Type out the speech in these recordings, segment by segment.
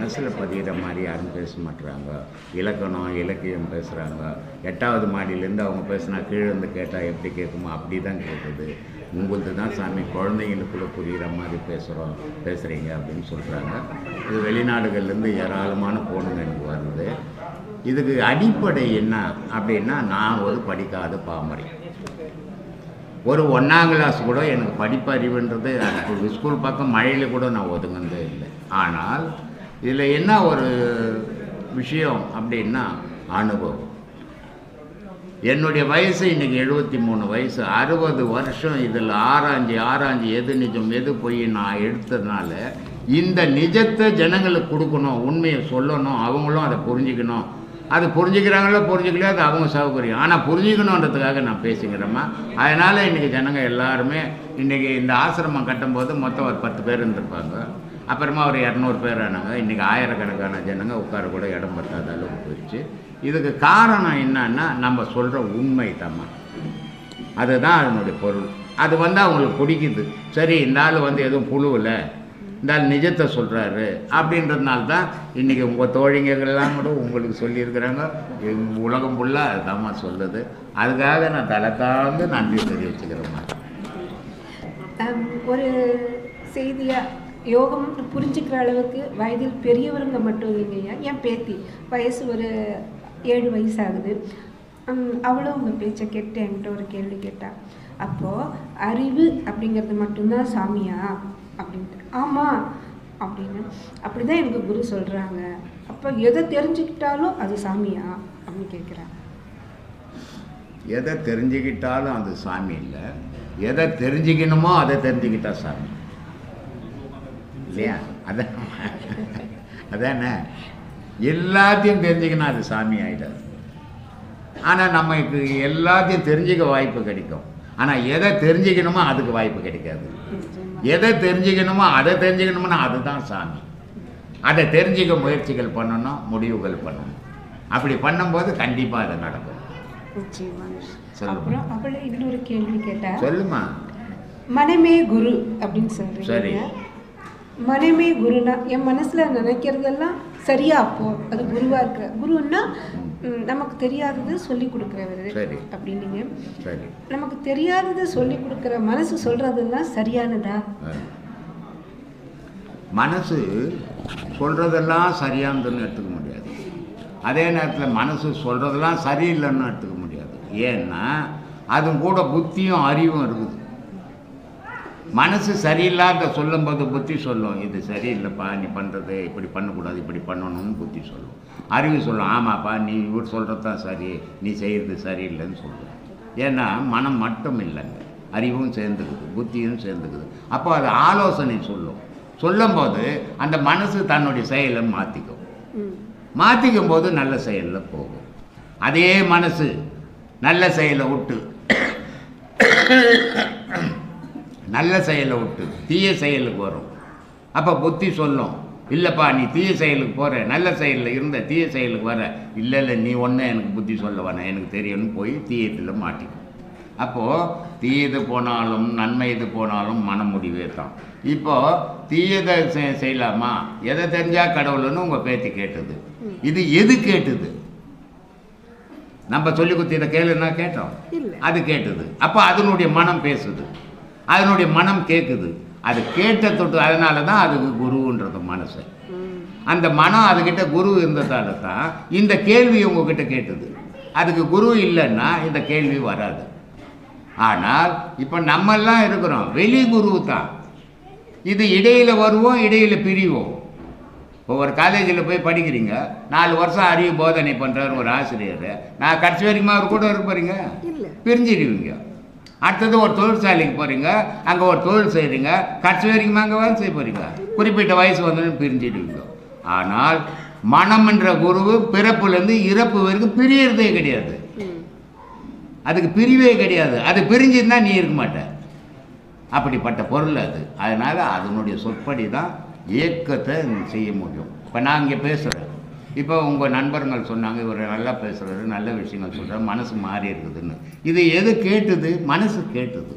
மனசில் பதிகிற மாதிரி யாரும் பேச மாட்டுறாங்க. இலக்கணம் இலக்கியம் பேசுகிறாங்க. 8வது மாடியிலேருந்து அவங்க பேசினா கீழே இருந்து கேட்டால் எப்படி கேட்குமோ அப்படி தான் கேட்குது. உங்களுக்கு தான் சாமி குழந்தைங்களுக்குள்ளே புரிகிற மாதிரி பேசுகிறீங்க அப்படின்னு சொல்கிறாங்க. இது வெளிநாடுகள்லேருந்து ஏராளமான போனுங்க எனக்கு வருது. இதுக்கு அடிப்படை என்ன அப்படின்னா, நான் ஒரு படிக்காத பாமரை. ஒரு 1ஆம் கிளாஸ் கூட எனக்கு படிப்பறிவுன்றது ஸ்கூல் பக்கம் மழையில் கூட நான் ஒதுங்கினதே இல்லை. ஆனால் இதில் என்ன ஒரு விஷயம் அப்படின்னா அனுபவம். என்னுடைய வயசு இன்றைக்கி 73 வயசு. 60 வருஷம் இதில் ஆராய்ஞ்சி எது நிஜம் எது பொய் நான் எடுத்ததுனால இந்த நிஜத்தை ஜனங்களுக்கு கொடுக்கணும், உண்மையை சொல்லணும், அவங்களும் அதை புரிஞ்சுக்கணும். அது புரிஞ்சுக்கிறாங்களோ புரிஞ்சுக்கலையோ அது அவங்க சௌகரியம். ஆனால் புரிஞ்சுக்கணுன்றதுக்காக நான் பேசிக்கிறேம்மா. அதனால் இன்றைக்கி ஜனங்க எல்லாருமே இன்றைக்கி இந்த ஆசிரமம் கட்டும்போது மொத்தம் ஒரு 10 பேர் இருந்திருப்பாங்க. அப்புறமா ஒரு 200 பேர் ஆனாங்க. இன்றைக்கி ஆயிரக்கணக்கான ஜனங்க உட்கார கூட இடம் பட்டாத அளவுக்கு போயிடுச்சு. இதுக்கு காரணம் என்னன்னா, நம்ம சொல்கிற உண்மை தாம்மா. அதுதான் அதனுடைய பொருள். அது அவங்களுக்கு பிடிக்குது. சரி, இந்த ஆள் எதுவும் புழுவில் இந்த ஆள் நிஜத்தை சொல்கிறாரு அப்படின்றதுனால தான் இன்றைக்கி உங்கள் தோழிங்கள்லாம் கூட உங்களுக்கு சொல்லியிருக்கிறாங்க. உலகம் ஃபுல்லாக அதுதாம்மா சொல்லுது. அதுக்காக நான் தலை தாழ்ந்து நன்றி தெரிவிச்சுக்கிறேம்மா. ஒரு செய்தியாக யோகம் புரிஞ்சுக்கிற அளவுக்கு வயதில் பெரியவருங்க மட்டும் இல்லைங்கய்யா. என் பேத்தி வயசு ஒரு 7 வயசு ஆகுது. அவளும் உங்கள் பேச்சை கேட்டு என்கிட்ட ஒரு கேள்வி கேட்டாள். அப்போது அறிவு அப்படிங்கிறது மட்டும்தான் சாமியா அப்படின்ட்டு. ஆமாம் அப்படின்னு அப்படி தான் எனக்கு குரு சொல்கிறாங்க. அப்போ எதை தெரிஞ்சுக்கிட்டாலும் அது சாமியா அப்படின்னு கேட்குறாங்க. எதை தெரிஞ்சுக்கிட்டாலும் அது சாமி இல்லை. எதை தெரிஞ்சுக்கணுமோ அதை தெரிஞ்சுக்கிட்டா சாமி இல்லையா? அதானே எல்லாத்தையும் தெரிஞ்சுக்கணும் அது சாமி ஆகிடாது. ஆனால் நமக்கு எல்லாத்தையும் தெரிஞ்சுக்க வாய்ப்பு கிடைக்கும். ஆனால் எதை தெரிஞ்சுக்கணுமோ அதுக்கு வாய்ப்பு கிடைக்காது. எதை தெரிஞ்சுக்கணுமோ அதை தெரிஞ்சுக்கணுமோனா அதுதான் சாமி. அதை தெரிஞ்சுக்க முயற்சிகள் பண்ணணும், முடிவுகள் பண்ணணும். அப்படி பண்ணும்போது கண்டிப்பாக அது நடக்கும். அப்புறம் அவளை இன்னொரு கேள்வி கேட்டா, சொல்லுமா. மனமே குரு அப்படின்னு சொல்றீங்க. மனமே குருனா என் மனசில் நினைக்கிறதெல்லாம் சரியா? அப்போ அது குருவாக இருக்கிற குருன்னா நமக்கு தெரியாதது சொல்லி கொடுக்குறவர் அப்படின்னீங்க. நமக்கு தெரியாதது சொல்லி கொடுக்குற மனசு சொல்கிறதெல்லாம் சரியானதா? மனசு சொல்கிறதெல்லாம் சரியானதுன்னு எடுத்துக்க முடியாது. அதே நேரத்தில் மனசு சொல்கிறதெல்லாம் சரியில்லைன்னு எடுத்துக்க முடியாது. ஏன்னா அது கூட புத்தியும் அறிவும் இருக்குது. மனசு சரியில்லாத சொல்லும்போது புத்தி சொல்லும், இது சரியில்லைப்பா, நீ பண்ணுறது இப்படி பண்ணக்கூடாது, இப்படி பண்ணணும்னு புத்தி சொல்லும். அறிவு சொல்லும், ஆமாப்பா நீ இவர் சொல்கிறது தான் சரி, நீ செய்கிறது சரியில்லைன்னு சொல்லும். ஏன்னா மனம் மட்டும் இல்லைங்க, அறிவும் சேர்ந்துக்குது, புத்தியும் சேர்ந்துக்குது. அப்போ அது ஆலோசனை சொல்லும்போது அந்த மனசு தன்னுடைய செயலை மாற்றிக்கும் போது நல்ல செயலில் போகும். அதே மனசு நல்ல செயலை விட்டு தீய செயலுக்கு வரும். அப்போ புத்தி சொல்லும், இல்லைப்பா நீ தீய செயலுக்கு போகிற, நல்ல செயலில் இருந்த தீய செயலுக்கு வர, இல்லை நீ ஒன்று எனக்கு புத்தி சொல்ல வேணாம், எனக்கு தெரியும்னு போய் தீயத்தில் மாட்டிக்கும். அப்போது தீயது போனாலும் நன்மை இது போனாலும் மன முடிவே தான். இப்போது தீயதை செய்யலாமா, எதை தெரிஞ்சால் கடவுள்னு உங்கள் பேத்தி கேட்டது. இது எது கேட்டது? நம்ம சொல்லி கொடுத்து இதை கேளுன்னா கேட்டோம், அது கேட்டது. அப்போ அதனுடைய மனம் பேசுது, அதனுடைய மனம் கேட்குது. அது கேட்ட தொட்டு, அதனால தான் அதுக்கு குருன்றது மனசு. அந்த மனம் அதுக்கிட்ட குரு இருந்ததால தான் இந்த கேள்வி உங்ககிட்ட கேட்டது. அதுக்கு குரு இல்லைன்னா இந்த கேள்வி வராது. ஆனால் இப்போ நம்மெல்லாம் இருக்கிறோம் வெளி குரு தான். இது இடையில் வருவோம், இடையில் பிரிவோம். இப்போ ஒரு காலேஜில் போய் படிக்கிறீங்க, 4 வருஷம் அறிவு போதனை பண்ணுறாரு ஒரு ஆசிரியர், நான் கடைசி வரைக்கும் அவர் கூட இருக்க போகிறீங்க, பிரிஞ்சிடுவீங்க. அடுத்தது ஒரு தொழிற்சாலைக்கு போகிறீங்க, அங்கே ஒரு தொழில் செய்கிறீங்க, கடைசி வரைக்கும் அங்கே வேலை செய்ய போகிறீங்க, குறிப்பிட்ட வயசு வந்து பிரிஞ்சிடுவீங்க. ஆனால் மனம் என்ற குருவு பிறப்புலேருந்து இறப்பு வரைக்கும் பிரியறதே கிடையாது. அதுக்கு பிரிவே கிடையாது. அது பிரிஞ்சிருந்தா நீ இருக்க மாட்ட. அப்படிப்பட்ட பொருள் அது. அதனால் அதனுடைய சொற்படி தான் இயக்கத்தை செய்ய முடியும். இப்போ நான் இங்கே பேசுகிறேன், இப்போ உங்கள் நண்பர்கள் சொன்னாங்க இவர் நல்லா பேசுகிறாரு, நல்ல விஷயங்கள் சொல்கிறார், மனசு மாறி இருக்குதுன்னு. இது எது கேட்டுது? மனசு கேட்டுது.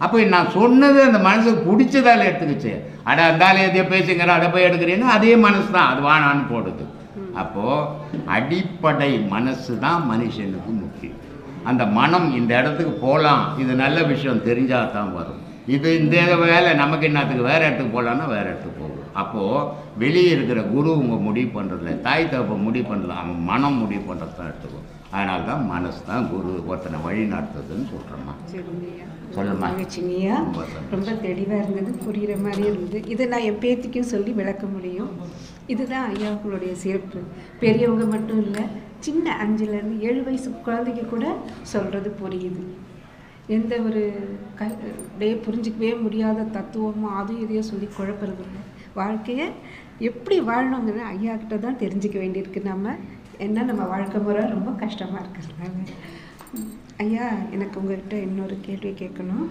அப்போ நான் சொன்னது அந்த மனசுக்கு பிடிச்சதால எடுத்துக்கிச்சு. அந்தாலும் எதையோ பேசுங்கிறேன், அதை போய் எடுக்கிறேன்னு அதே மனசு தான் அது வானான்னு போடுது. அப்போது அடிப்படை மனசு தான் மனுஷனுக்கு முக்கியம். அந்த மனம் இந்த இடத்துக்கு போகலாம், இது நல்ல விஷயம் தெரிஞ்சால் தான் வரும். இது இந்த வேலை நமக்கு என்னத்துக்கு வேறு இடத்துக்கு போகலான்னா வேறு இடத்துக்கு போகும். அப்போது வெளியே இருக்கிற குரு உங்கள் முடிவு பண்ணுறதில்ல, தாய் தகப்ப முடிவு பண்ணுறதில்ல, அவன் மனம் முடிவு பண்ணுறது தான் எடுத்துக்கும். அதனால தான் மனசு தான் குரு ஒருத்தனை வழி நடத்துதுன்னு சொல்கிறோம்மா. சொல்லுமா. சின்னியா ரொம்ப தெளிவாக இருந்தது, புரிகிற மாதிரி இருந்தது. இதை நான் என் பேத்திக்கும் சொல்லி விளக்க முடியும். இதுதான் ஐயாவுடைய சிறப்பு. பெரியவங்க மட்டும் இல்லை, சின்ன 5லேருந்து 7 வயசு குழந்தைக்கு கூட சொல்கிறது புரியுது. எந்த ஒரு புரிஞ்சிக்கவே முடியாத தத்துவமோ அதுவும் இதையோ சொல்லி குழப்பறது இல்லை. வாழ்க்கையை எப்படி வாழணுங்கிறது ஐயா கிட்ட தான் தெரிஞ்சுக்க வேண்டியிருக்கு. நம்ம வாழ்க்கை முறை ரொம்ப கஷ்டமாக இருக்கிறதுனால. ஐயா, எனக்கு உங்கள்கிட்ட இன்னொரு கேள்வி கேட்கணும்.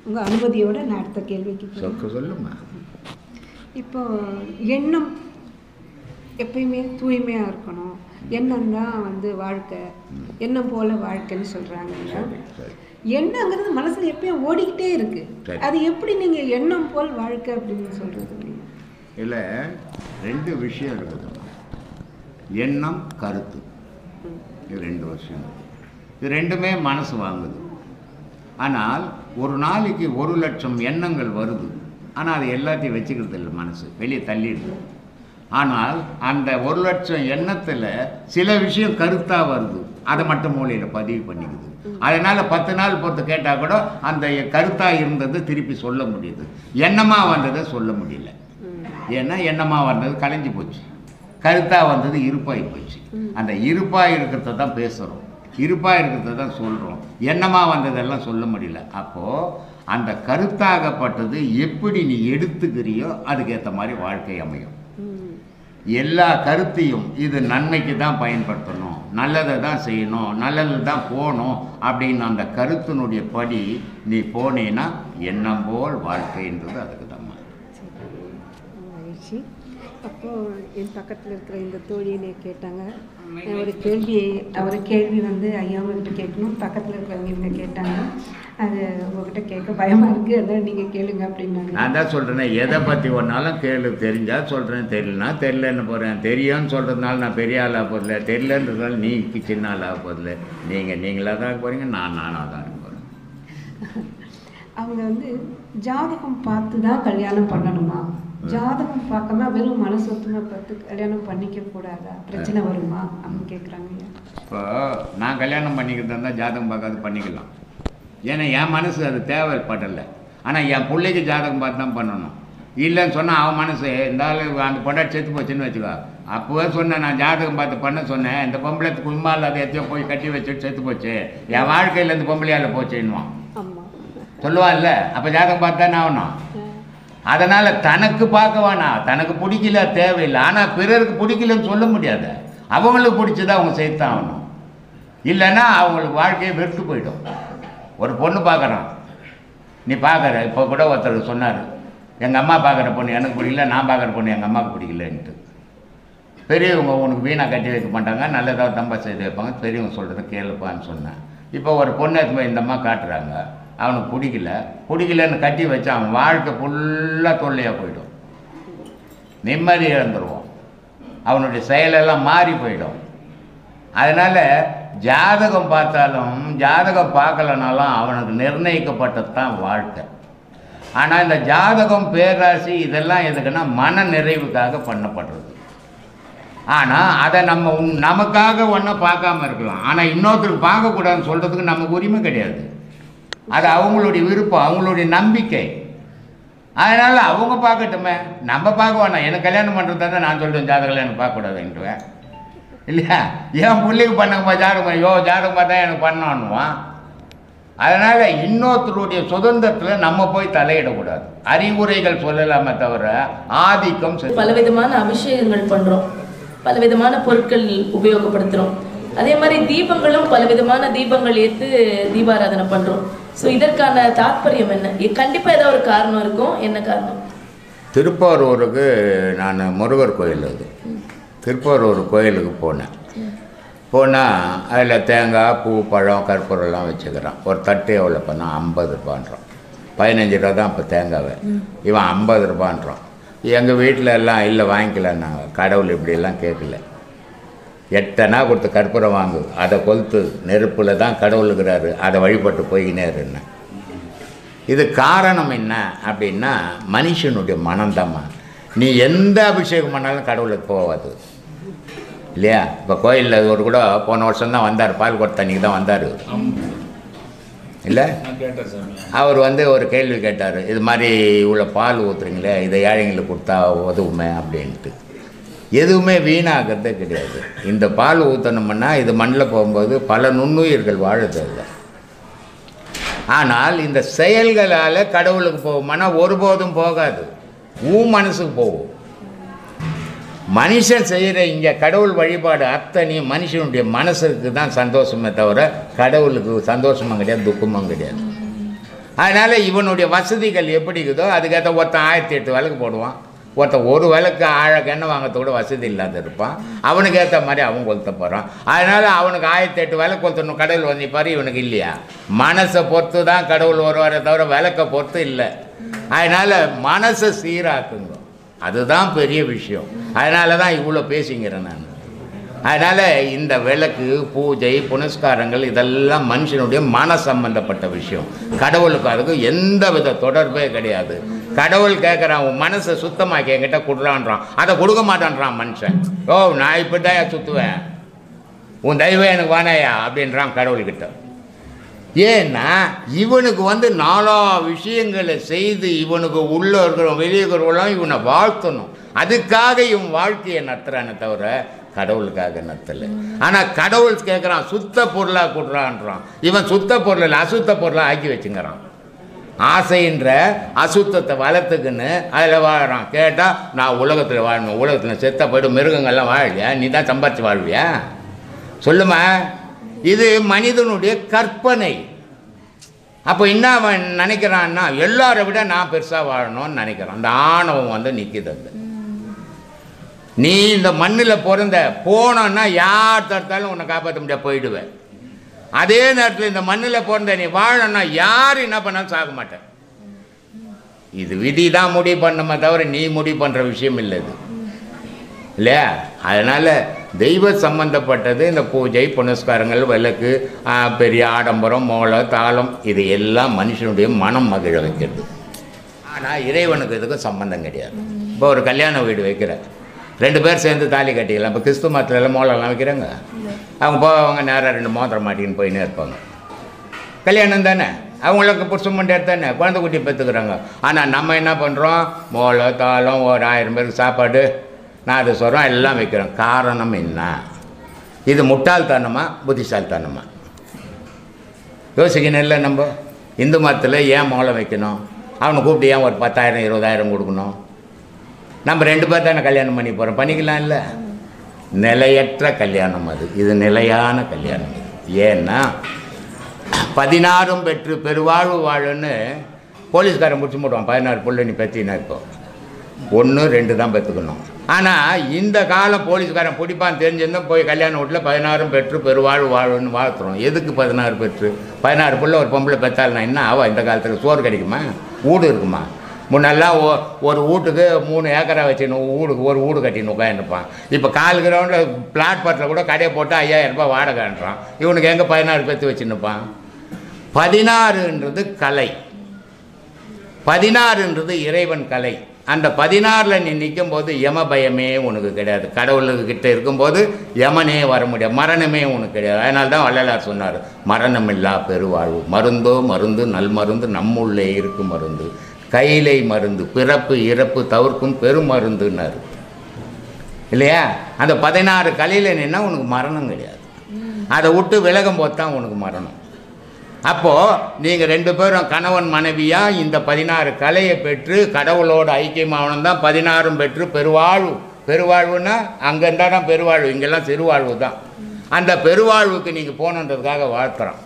உங்கள் அனுமதியோடு நான் அடுத்த கேள்விக்கு சொல்லுமா. இப்போது எண்ணம் எப்பயுமே தூய்மையாக இருக்கணும், எண்ணம் தான் வாழ்க்கை, எண்ணம் போல் வாழ்க்கைன்னு சொல்கிறாங்க. எண்ணங்கிறது மனசில் எப்பயும் ஓடிக்கிட்டே இருக்கு. அது எப்படி நீங்கள் எண்ணம் போல் வாழ்க்கை அப்படின்னு சொல்கிறது? இல்லை, 2 விஷயம் இருக்குது. எண்ணம், கருத்து, இது 2 விஷயம். இது 2மே மனசு வாங்குது. ஆனால் ஒரு நாளைக்கு 1,00,000 எண்ணங்கள் வருது. ஆனால் அது எல்லாத்தையும் வச்சுக்கிறது இல்லை, மனசு வெளியே தள்ளிடுது. ஆனால் அந்த 1,00,000 எண்ணத்தில் சில விஷயம் கருத்தாக வருது, அதை மட்டும் மூளையில் பதிவு பண்ணிக்குது. அதனால் 10 நாள் பொறுத்து கேட்டால் கூட அந்த கருத்தாக இருந்தது திருப்பி சொல்ல முடியுது, எண்ணமாக வந்ததை சொல்ல முடியல. ஏன்னா எண்ணமாக வந்தது கலைஞ்சி போச்சு, கருத்தாக வந்தது இருப்பாகி போச்சு. அந்த இருப்பாக இருக்கிறத தான் பேசுகிறோம், இருப்பாக இருக்கிறத தான் சொல்கிறோம், எண்ணமாக வந்ததெல்லாம் சொல்ல முடியல. அப்போது அந்த கருத்தாகப்பட்டது எப்படி நீ எடுத்துக்கிறியோ அதுக்கேற்ற மாதிரி வாழ்க்கை அமையும். எல்லா கருத்தையும் இது நன்மைக்கு தான் பயன்படுத்தணும், நல்லதை தான் செய்யணும், நல்லது தான் போகணும் அப்படின்னு அந்த கருத்தினுடைய படி நீ போனேன்னா எண்ணம் போல் வாழ்க்கைன்றது அதுக்கு தான். மகிழ்ச்சி. அப்போது என் பக்கத்தில் இருக்கிற இந்த தோழியை கேட்டாங்க ஒரு கேள்வி ஐயாவுக்கிட்ட கேட்கணும். பக்கத்தில் இருக்கிறவங்க இவங்க கேட்டாங்க, அது உங்ககிட்ட கேட்க பயமாக இருக்குது, அதனால் நீங்கள் கேளுங்க அப்படின்னாங்க. நான் தான் சொல்கிறேனே, எதை பற்றி ஒன்றாலும் கேளு, தெரிஞ்சால் சொல்கிறேன், தெரியலனா தெரியலன்னு போகிறேன். தெரியும்னு சொல்கிறதுனால நான் பெரிய ஆளாக போதில்லை, தெரியலன்றதுனால நீ சின்ன ஆளாக போதில்லை. நீங்களாக தான் போகிறீங்க, நானாக தான் போகிறேன். அவங்க ஜாதகம் பார்த்து தான் கல்யாணம் பண்ணணுமா, ஜாதகம் பார்க்காம வெறும் மனசொத்துமை பார்த்து கல்யாணம் பண்ணிக்க கூடாதா, பிரச்சனை வருமா அப்படின்னு கேட்குறாங்க. இப்போ நான் கல்யாணம் பண்ணிக்கிறதா இருந்தால் ஜாதகம் பார்க்காது பண்ணிக்கலாம், ஏன்னா என் மனசு அது தேவைப்படலை. ஆனால் என் பிள்ளைக்கு ஜாதகம் பார்த்து தான் பண்ணணும். இல்லைன்னு சொன்னால் அவன் மனசு இருந்தாலும் அந்த பொண்டாட்டி செத்து போச்சுன்னு வச்சுக்கோ. அப்போவே சொன்னேன், நான் ஜாதகம் பார்த்து பண்ண சொன்னேன், இந்த பொம்பளை கும்மால் அதை எத்தையோ போய் கட்டி வச்சுட்டு செத்து போச்சு, என் வாழ்க்கையில் இந்த பொம்பளையால் போச்சுன்னுவான் சொல்லுவான்ல. அப்போ ஜாதகம் பார்த்து தானே ஆகணும். அதனால் தனக்கு பார்க்க வேணாம், தனக்கு பிடிக்கல தேவையில்லை. ஆனால் பிறருக்கு பிடிக்கலன்னு சொல்ல முடியாது, அவங்களுக்கு பிடிச்சதை அவங்க செய்தான் ஆகணும். இல்லைன்னா அவங்களுக்கு வாழ்க்கையை வெறுத்து போயிடும். ஒரு பொண்ணு பார்க்குறான், நீ பார்க்குற, இப்போ கூட ஒருத்தர் சொன்னார், எங்கள் அம்மா பார்க்குற பொண்ணு எனக்கு பிடிக்கல, நான் பார்க்குற பொண்ணு எங்கள் அம்மாவுக்கு பிடிக்கலன்ட்டு. பெரியவங்க உனக்கு வீணாக கட்டி வைக்க மாட்டாங்க, நல்லதாக தம்பா செய்து வைப்பாங்க, பெரியவங்க சொல்கிறத கேளுப்பான்னு சொன்னேன். இப்போ ஒரு பொண்ணு இந்த அம்மா காட்டுறாங்க, அவனுக்கு பிடிக்கலன்னு கட்டி வச்சா அவன் வாழ்க்கை ஃபுல்லாக தொல்லையாக போயிடும், நிம்மதி இழந்துருவான், அவனுடைய செயலெல்லாம் மாறி போயிடும். அதனால் ஜாதகம் பார்த்தாலும் ஜாதகம் பார்க்கலனாலும் அவனுக்கு நிர்ணயிக்கப்பட்டது தான் வாழ்க்கை. ஆனால் இந்த ஜாதகம், பேராசி இதெல்லாம் எதுக்குன்னா மன நிறைவுக்காக பண்ணப்படுறது. ஆனால் அதை நமக்காக ஒன்றும் பார்க்காம இருக்கலாம், ஆனால் இன்னொருத்தருக்கு பார்க்கக்கூடாதுன்னு சொல்கிறதுக்கு நமக்கு உரிமை கிடையாது. அது அவங்களுடைய விருப்பம், அவங்களுடைய நம்பிக்கை. அதனால் அவங்க பார்க்கட்டுமே, நம்ம பார்க்க வேணாம். எனக்கு கல்யாணம் பண்ணுறது தான் நான் சொல்கிறேன், ஜாதகம் எனக்கு பார்க்கக்கூடாதுன்ட்டுவேன் இல்லையா. ஏன் பிள்ளைக்கு பண்ண ஜாதகம் பார்த்தா எனக்கு பண்ணணுவான். அதனால் இன்னொருத்தருடைய சுதந்திரத்தில் நம்ம போய் தலையிடக்கூடாது. அறிவுரைகள் சொல்லலாமே தவிர ஆதிக்கம். பலவிதமான அபிஷேகங்கள் பண்ணுறோம், பலவிதமான பொருட்கள் உபயோகப்படுத்துகிறோம். அதே மாதிரி தீபங்களும் பலவிதமான தீபங்கள் ஏற்று தீபாராதனை பண்ணுறோம். ஸோ இதற்கான தாற்பயம் என்ன? கண்டிப்பாக ஏதாவது ஒரு காரணம் இருக்கும். என்ன காரணம்? திருப்பாரூருக்கு நான் முருகர் கோயில், அது திருப்பாரூர் கோயிலுக்கு போனால் அதில் தேங்காய், பூ, பழம், கற்பூரம்லாம் வச்சுக்கிறான். ஒரு தட்டு எவ்வளோ பண்ணால் 50 ரூபான்றான். 15 ரூபா தான் இப்போ தேங்காவை. இவன் 50 ரூபான்றான். எங்கள் வீட்டில் எல்லாம் இல்லை வாங்கிக்கலன்னாங்க. கடவுள் இப்படியெல்லாம் கேட்கல. 8 அணா கொடுத்து கற்பூரம் வாங்கு, அதை கொளுத்து, நெருப்பில் தான் கடவுளுக்குறாரு, அதை வழிபட்டு போய்கினேருன்னு. இது காரணம் என்ன அப்படின்னா மனுஷனுடைய மனம்தாம்மா. நீ எந்த அபிஷேகம் பண்ணாலும் கடவுளுக்கு போகாது இல்லையா? இப்போ கோயிலில் ஒரு கூட போன வருஷம் தான் வந்தார், பால் கொட்ட தண்ணிக்கு தான் வந்தார் இல்லை? அவர் ஒரு கேள்வி கேட்டார், இது மாதிரி இவ்வளோ பால் ஊற்றுறீங்களே, இதை ஏழைங்களுக்கு கொடுத்தா உதவுமே அப்படின்ட்டு. எதுவுமே வீணாகிறதே கிடையாது. இந்த பால் ஊற்றணும்னா இது மண்ணில் போகும்போது பல நுண்ணுயிர்கள் வாழுது இல்லை. ஆனால் இந்த செயல்களால் கடவுளுக்கு போகுமானா ஒருபோதும் போகாது, மனசுக்கு போகும். மனுஷன் செய்கிற இங்கே கடவுள் வழிபாடு அத்தனையும் மனுஷனுடைய மனசுக்கு தான் சந்தோஷமே தவிர கடவுளுக்கு சந்தோஷமும் கிடையாது, துக்கமும் கிடையாது. அதனால் இவனுடைய வசதிகள் எப்படி இருக்குதோ அதுக்கேற்ற ஒருத்தன் 1008 விளக்கு போடுவான், ஒருத்தன் ஒரு விளக்கு எண்ணெய் வாங்கிறத வசதி இல்லாத இருப்பான், அவனுக்கு ஏற்ற மாதிரி அவன் கொளுத்த போகிறான். அதனால் அவனுக்கு 1008 விளக்கு கொளுத்தணும், கடவுள் வந்திப்பார், இவனுக்கு இல்லையா? மனசை பொறுத்து தான் கடவுள் வருவாரே தவிர விளக்கை பொறுத்து இல்லை. அதனால் மனசை சீராக்குங்க, அதுதான் பெரிய விஷயம். அதனால தான் இவ்வளோ பேசிங்கிறேன் நான். அதனால் இந்த விளக்கு, பூஜை, புனஸ்காரங்கள் இதெல்லாம் மனுஷனுடைய மன சம்பந்தப்பட்ட விஷயம். கடவுளுக்கு அதுக்கும் எந்த வித தொடர்பே கிடையாது. கடவுள் கேட்குறான், உன் மனசை சுத்தமாக்கி என்கிட்ட கொடுறான்றான், அதை கொடுக்க மாட்டான்றான் மனுஷன். ஓ நான் இப்படி தான் சுற்றுவேன், உன் தெய்வம் எனக்கு வானாயா அப்படின்றான் கடவுள்கிட்ட. ஏன்னா இவனுக்கு 4 விஷயங்களை செய்து இவனுக்கு உள்ளே இருக்கிறவங்க வெளியே இருக்கிறவங்களாம் இவனை வாழ்த்தணும், அதுக்காக இவன் வாழ்க்கையை நடத்துறானே தவிர கடவுளுக்காக நடத்தலை. ஆனால் கடவுள் கேட்குறான், சுத்த பொருளாக கொடுறான்றான். இவன் சுத்த பொருள் அசுத்த பொருளாக ஆக்கி வச்சுங்கிறான். ஆசைன்ற அசுத்தத்தை வளர்த்துக்குன்னு அதில் வாழறான். கேட்டால் நான் உலகத்தில் வாழணும், உலகத்தில் செத்த போய்ட்டு மிருகங்கள்லாம் வாழலையா, நீ தான் சம்பாரிச்சு வாழ்வியா சொல்லுமா? இது மனிதனுடைய கற்பனை. அப்போ என்ன அவன் நினைக்கிறான்னா எல்லாரை விட நான் பெருசாக வாழணும்னு நினைக்கிறான். அந்த ஆணவம் நிற்கிது. நீ இந்த மண்ணில் போனோன்னா யார் தடுத்தாலும் உன்னை காப்பாற்ற முடியாது, போயிடுவேன். அதே நேரத்தில் இந்த மண்ணில் பிறந்த நீ வாழணும்னா யார் என்ன பண்ணாலும் சாக மாட்டேன். இது விதி தான் முடிவு பண்ணுமே தவிர நீ முடிவு பண்ணுற விஷயம் இல்லை இது இல்லையா? அதனால் தெய்வ சம்பந்தப்பட்டது இந்த பூஜை, புனஸ்காரங்கள், விளக்கு, பெரிய ஆடம்பரம், மோளம், தாளம், இது எல்லாம் மனுஷனுடைய மனம் மகிழ வைக்கிறது. ஆனால் இறைவனுக்கு இதுக்கும் சம்பந்தம் கிடையாது. இப்போ ஒரு கல்யாண வீடு வைக்கிற 2 பேர் சேர்ந்து தாலி கட்டிக்கலாம். இப்போ கிறிஸ்துவ மதத்துலலாம் மோளம்லாம் வைக்கிறாங்க. அவங்க போவாங்க நேராக 2 மோதிரம் மாட்டின்னு போயின்னே இருப்பாங்க. கல்யாணம் தானே, அவங்களுக்கு புருஷன் மண்டே தானே, குழந்தை குட்டி பெற்றுக்கிறாங்க. ஆனால் நம்ம என்ன பண்ணுறோம், மோளம், தாளம், ஒரு 1000 பேருக்கு சாப்பாடு, நான் அதை சொல்கிறோம், எல்லாம் வைக்கிறோம். காரணம் என்ன? இது முட்டாள்தனமா புத்திசாலித்தனமா? யோசிக்கணும் இல்லை? நம்ம இந்து மதத்தில் ஏன் மோளம் வைக்கணும்? அவனை கூப்பிட்டு ஏன் ஒரு 10,000 20,000 கொடுக்கணும்? நம்ம 2 பேர் தானே கல்யாணம் பண்ணி போகிறோம், பண்ணிக்கலாம் இல்லை? நிலையற்ற கல்யாணம் அது. இது நிலையான கல்யாணம் இது. ஏன்னா 16 பெற்று பெருவாழ்வு வாழுன்னு போலீஸ்காரன் முடிச்சு போடுவான். 16 புள்ள நீ பெற்றினா இப்போ 1 2 தான் பெற்றுக்கணும். ஆனால் இந்த காலம் போலீஸ்காரன் பிடிப்பான்னு தெரிஞ்சிருந்தோம் போய் கல்யாண வீட்டில் 16 பெற்று பெருவாழ்வு வாழுன்னு வாழ்த்துறோம். எதுக்கு 16 பெற்று? 16 புள்ள ஒரு பொம்பளை பெற்றால்னா என்ன ஆவா? இந்த காலத்தில் சோறு கிடைக்குமா? வீடு இருக்குமா? முன்னெல்லாம் ஒரு வீட்டுக்கு 3 ஏக்கரா வச்சுன்னு வீடுக்கு ஒரு வீடு கட்டின்னு உட்காந்துருப்பான். இப்போ 4 கிரவுண்டில் பிளாட்பாட்டில் கூட கடையை போட்டு 5000 ரூபாய் வாடகைன்றான். இவனுக்கு எங்கே 16 பெற்று வச்சுன்னுப்பான்? 16ன்றது கலை, 16ன்றது இறைவன் கலை. அந்த 16ல் நீ நிற்கும் போது யம பயமே உனக்கு கிடையாது. கடவுள்கிட்ட இருக்கும்போது யமனே வர முடியாது, மரணமே உனக்கு கிடையாது. அதனால தான் வள்ளலார் சொன்னார், மரணமில்லா பெருவாழ்வு, மருந்தோ மருந்து நல் மருந்து நம்முள்ளே இருக்கும் மருந்து, கையிலை மருந்து, பிறப்பு இறப்பு தவிர்க்கும் பெருமருந்துன்னார் இல்லையா? அந்த 16 கலையில் நின்னா உனக்கு மரணம் கிடையாது. அதை விட்டு விலகும் போது தான் உனக்கு மரணம். அப்போது நீங்கள் 2 பேரும் கணவன் மனைவியாக இந்த 16 கலையை பெற்று கடவுளோட ஐக்கியமாகணும் தான் 16 பெற்று பெருவாழ்வு. பெருவாழ்வுன்னா அங்கே இருந்தால் தான் பெருவாழ்வு, இங்கெல்லாம் சிறுவாழ்வு தான். அந்த பெருவாழ்வுக்கு நீங்கள் போகணுன்றதுக்காக வாழ்த்துறோம்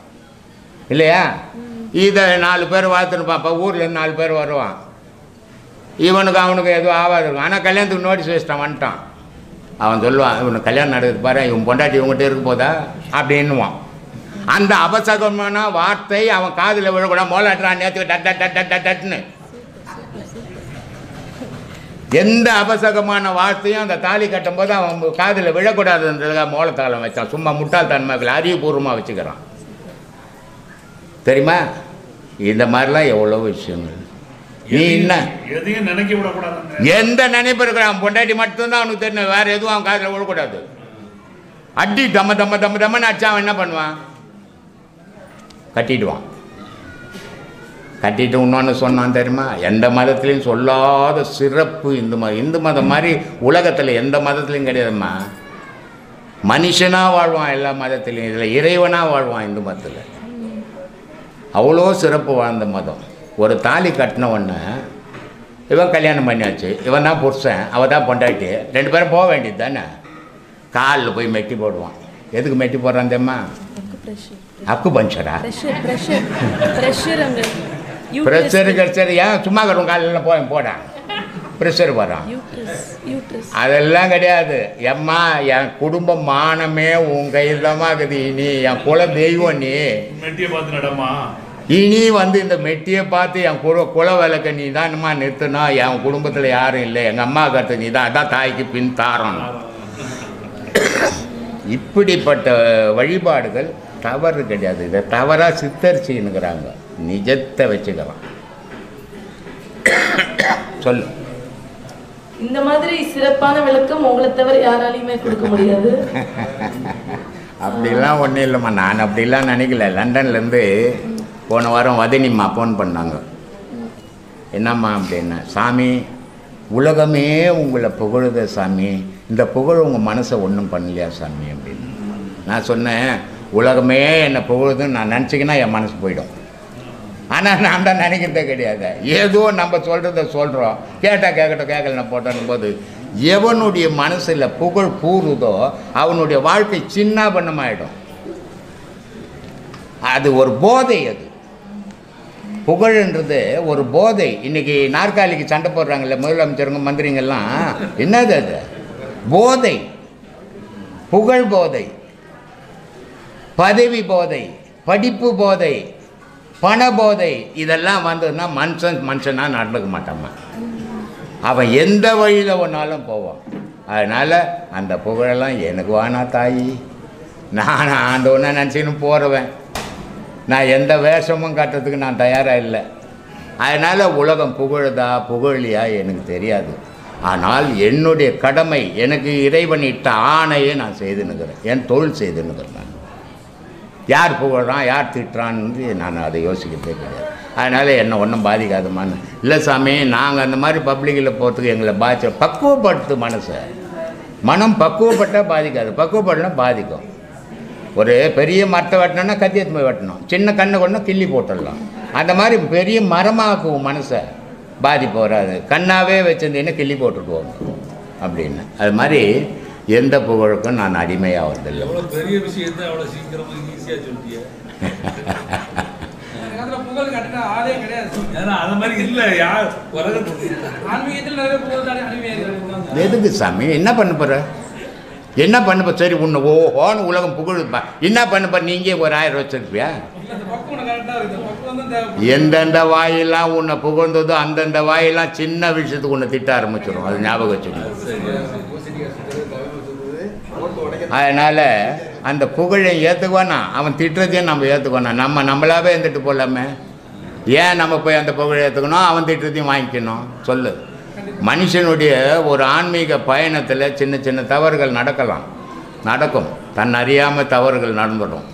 இல்லையா? இதை 4 பேர் வாழ்த்துருப்பான். இப்போ ஊரில் 4 பேர் வருவான், இவனுக்கு அவனுக்கு எதுவும் ஆகாது இருக்கும். ஆனால் கல்யாணத்துக்கு நோட்டீஸ் வச்சிட்டான், வந்துட்டான். அவன் சொல்லுவான், இவனுக்கு கல்யாணம் நடக்குது பாரு, இவன் பொண்டாட்டி இவங்ககிட்ட இருக்க போதா அப்படின்னுவான். அந்த அபசகமான வார்த்தை அவன் காதில் விழக்கூடாது. மோலாட்டுறான் நேற்று டட்டுன்னு எந்த அபசகமான வார்த்தையும் அந்த தாலி கட்டும் போது அவன் காதில் விழக்கூடாதுன்றதுக்காக மோளத்தாளம் வச்சான். சும்மா முட்டாள்தன்மைகள் அறிவுபூர்வமாக வச்சுக்கிறான். தெரியுமா? இந்த மாதிரிலாம் எவ்வளோ விஷயங்கள். நீ என்ன எதையும் நினைக்க விடக்கூடாது. எந்த நினைப்பு இருக்கிறான் பொண்டாட்டி மட்டும்தான் அவனுக்கு தெரியும். வேற எதுவும் அவன் காதில் விழக்கூடாது. அடி தம்மன்னு அடிச்சா அவன் என்ன பண்ணுவான்? கட்டிடுவான். கட்டிட்டு இன்னொன்று சொன்னான் தெரியுமா? எந்த மதத்துலேயும் சொல்லாத சிறப்பு இந்து மதம். இந்து மதம் மாதிரி உலகத்தில் எந்த மதத்துலையும் கிடையாதும்மா. மனுஷனாக வாழ்வான் எல்லா மதத்துலேயும். இதில் இறைவனாக வாழ்வான் இந்து மதத்தில். அவ்வளோ சிறப்பு வாழ்ந்த மதம். ஒரு தாலி கட்டின உடனே இவன் கல்யாணம் பண்ணியாச்சு, இவன் தான் புருஷன், அவள் தான் பொண்டாட்டி, 2 பேரும் போக வேண்டியது தானே. காலில் போய் மெட்டி போடுவான். எதுக்கு மெட்டி போடுறான் தெரியுமா? அக்கு பஞ்சரா ப்ரெஷரு கடிச்சது. ஏன் சும்மா கட்டும் காலையில் போடான் ப்ரெஷர் வரான். அதெல்லாம் கிடையாது. எம்மா என் குடும்ப மானமே உன் கையில் தான் இருக்குது. இனி என் குல தெய்வம் நீ. மெட்டியை பார்த்து நடமா. இனி இந்த மெட்டியை பார்த்து என் குல விளக்க நீ தான்மா நிறுத்தினா. என் குடும்பத்தில் யாரும் இல்லை. எங்கள் அம்மா கருத்து நீ தான். அதான் தாய்க்கு பின் தாரம். இப்படிப்பட்ட வழிபாடுகள் தவறு கிடையாது. இதை தவறாக சித்தரிச்சுன்னுக்கிறாங்க. நிஜத்தை வச்சுக்கலாம். சொல்லு. இந்த மாதிரி சிறப்பான விளக்கம் உங்களை தவிர யாராலையுமே கொடுக்க முடியாது. அப்படிலாம் ஒன்றும் இல்லைம்மா. நான் அப்படிலாம் நினைக்கல. லண்டன்லேருந்து போன வாரம் வதனிம்மா ஃபோன் பண்ணாங்க. என்னம்மா அப்படின்னா, சாமி உலகமே உங்களை புகழுத சாமி, இந்த புகழ் உங்கள் மனசை ஒன்றும் பண்ணலையா சாமி அப்படின்னு. நான் சொன்னேன், உலகமே என்னை புகழுதுன்னு நான் நினச்சிக்கினா என் மனசு போயிடும். ஆனால் நான் தான் நினைக்கிறதே கிடையாது. ஏதோ நம்ம சொல்கிறத சொல்கிறோம், கேட்டால் கேட்கட்டும், கேட்கலன்னா போட்டோன்னும் போது எவனுடைய மனசில் புகழ் கூறுதோ அவனுடைய வாழ்க்கை சின்ன பண்ணமாயிடும். அது ஒரு போதை. அது புகழ்ன்றது ஒரு போதை. இன்றைக்கி நாற்காலிக்கு சண்டை போடுறாங்கல்ல முதலமைச்சருங்க மந்திரிங்கெல்லாம், என்னது அது? போதை. புகழ் போதை, பதவி போதை, படிப்பு போதை, பண போதை. இதெல்லாம் வந்ததுன்னா மனுஷனாக நடந்துக்க மாட்டாமா. அவன் எந்த வழியில் ஒன்றாலும் போவான். அதனால் அந்த புகழெல்லாம் எனக்கு வானா தாயி. நான் ஆண்டவனை நினச்சின்னு போகிறவன். நான் எந்த வேஷமும் கட்டுறதுக்கு நான் தயாராக இல்லை. அதனால் உலகம் புகழுதா புகழியா எனக்கு தெரியாது. ஆனால் என்னுடைய கடமை, எனக்கு இறைவன் இட்ட ஆணையை நான் செய்துன்னுக்கிறேன். என் தொழில் செய்துன்னுக்கிறேன். நான் யார் புகழ்றான் யார் திட்டுறான்னு நான் அதை யோசிக்கிறதே கிடையாது. அதனால் என்னை ஒன்றும் பாதிக்காதுமான்னு. இல்லை சாமி, நாங்கள் அந்த மாதிரி பப்ளிக்கில் போகிறதுக்கு எங்களை பக்குவப்படுத்து மனசை. மனம் பக்குவப்பட்டால் பாதிக்காது, பக்குவப்படனா பாதிக்கும். ஒரு பெரிய மரத்தை வெட்டணும்னா கத்தி எடுத்து போய் வெட்டணும், சின்ன கண்ணை கொண்டு கிள்ளி போட்டுடலாம். அந்த மாதிரி பெரிய மரமாக்குவோம் மனசை, பாதிப்பு வராது. கண்ணாவே வச்சிருந்தீங்கன்னா கிள்ளி போட்டுடுவோம் அப்படின்னு. அது மாதிரி எந்த புகழுக்கும் நான் அடிமையாக வரதில்லை. பெரிய விஷயத்தை அவ்வளோ சீக்கிரமாக ஈஸியாக சொல்லிட்டிய. புகழ் கட்டின ஆளே கிடையாது. ஏன்னா அது மாதிரி இல்லை. யார் ஆன்மீகத்தில் நிறைய புகழ் அடிமையாக. எதுக்கு சாமி? என்ன பண்ண போகிற? என்ன பண்ணப்போ? சரி, உன்னை ஓன்னு உலகம் புகழுப்பா. என்ன பண்ணப்போ? நீங்கள் ஒரு 1000 வச்சிருப்பியா? எந்தெந்த வாயெல்லாம் உன்னை புகழ்ந்ததோ அந்தந்த வாயெல்லாம் சின்ன விஷயத்துக்கு உன்னை திட்ட ஆரம்பிச்சிடும். அது ஞாபகம் வச்சுக்கணும். அதனால் அந்த புகழை ஏற்றுக்குவானா, அவன் திட்டுறதையும் நம்ம ஏற்றுக்குவானா. நம்மளாவே இருந்துட்டு போகலாமே. ஏன் நம்ம போய் அந்த புகழை ஏற்றுக்கணும், அவன் திட்டுறதையும் வாங்கிக்கணும்? சொல்லு. மனுஷனுடைய ஒரு ஆன்மீக பயணத்தில் சின்ன சின்ன தவறுகள் நடக்கும். தன் அறியாமல் தவறுகள் நடந்துடும்.